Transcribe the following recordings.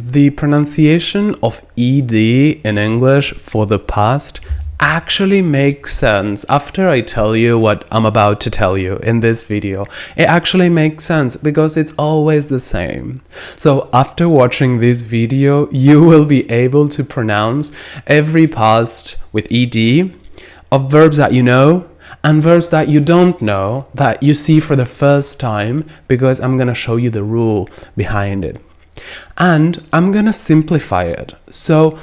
The pronunciation of ed in English for the past actually makes sense after I tell you what I'm about to tell you in this video. It actually makes sense because it's always the same. So after watching this video, you will be able to pronounce every past with ed of verbs that you know and verbs that you don't know that you see for the first time, because I'm gonna show you the rule behind it. And I'm gonna simplify it. So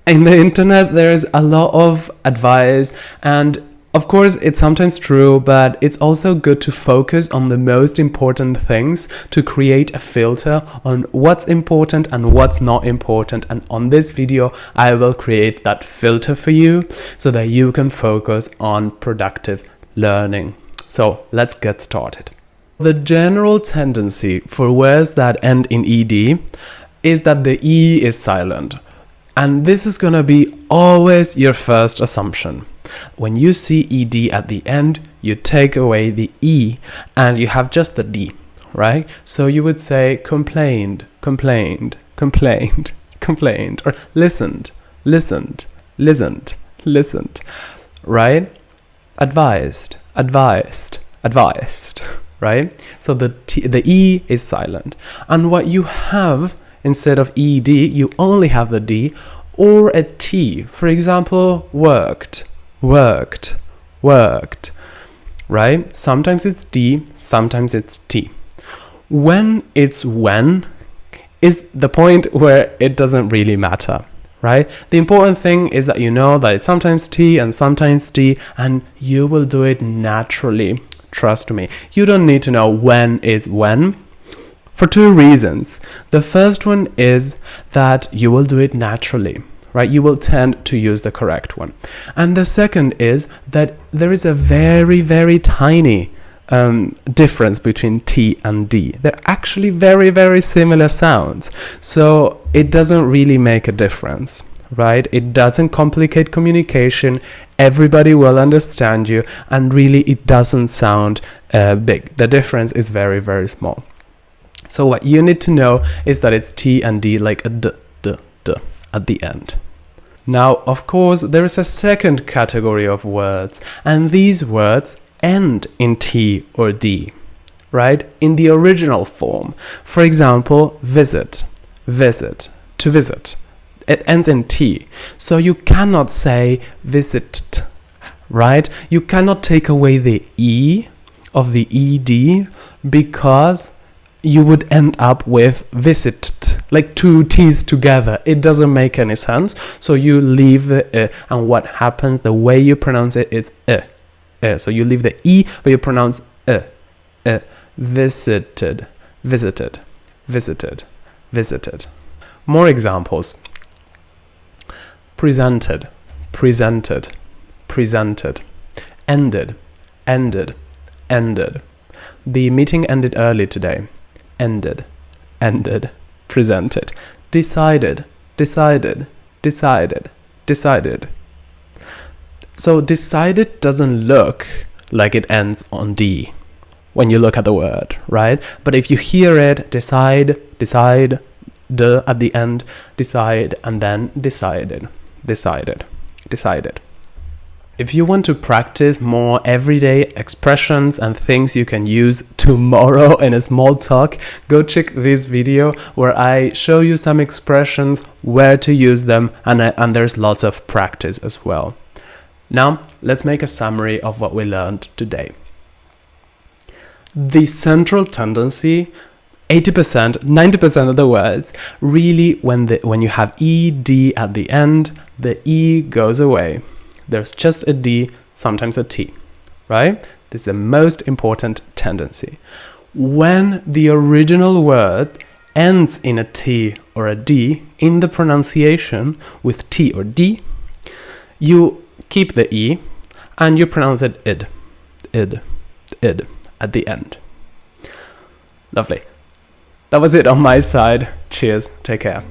in the internet, there's a lot of advice, and of course it's sometimes true, but it's also good to focus on the most important things to create a filter on what's important and what's not important. And on this video, I will create that filter for you so that you can focus on productive learning. So let's get started. The general tendency for words that end in ed is that the e is silent. And this is gonna be always your first assumption. When you see ed at the end, you take away the e and you have just the d, right? So you would say complained, complained, complained, complained, or listened, listened, listened, listened, right? Advised, advised, advised, right? So the e is silent. And what you have instead of ed, you only have the d or a t. For example, worked, worked, worked, right? Sometimes it's d, sometimes it's t. When it's when is the point where it doesn't really matter, right? The important thing is that you know that it's sometimes t and sometimes d, and you will do it naturally. Trust me. You don't need to know when is when, for two reasons. The first one is that you will do it naturally, right? You will tend to use the correct one. And the second is that there is a very, very tiny difference between T and D. They're actually very, very similar sounds. So it doesn't really make a difference, right? It doesn't complicate communication. Everybody will understand you. And really, it doesn't sound big. The difference is very, very small. So what you need to know is that it's T and D, like a d, d, d at the end. Now, of course, there is a second category of words, and these words end in T or D, right? In the original form. For example, visit, visit, to visit. It ends in T. So you cannot say visited, right? You cannot take away the E of the ED because you would end up with visited, like two T's together. It doesn't make any sense. So you leave the and what happens, the way you pronounce it is So you leave the E, but you pronounce visited, visited, visited, visited. More examples. Presented, presented, presented. Ended, ended, ended. The meeting ended early today. Ended, ended, presented. Decided, decided, decided, decided. So decided doesn't look like it ends on D when you look at the word, right? But if you hear it, decide, decide, the at the end, decide, and then decided, decided, decided. If you want to practice more everyday expressions and things you can use tomorrow in a small talk, go check this video where I show you some expressions, where to use them, and there's lots of practice as well. Now, let's make a summary of what we learned today. The central tendency, 80%, 90% of the words, really when you have ED at the end, the E goes away. There's just a D, sometimes a T, right? This is the most important tendency. When the original word ends in a T or a D in the pronunciation with T or D, you keep the E and you pronounce it id, id, id at the end. Lovely. That was it on my side. Cheers. Take care.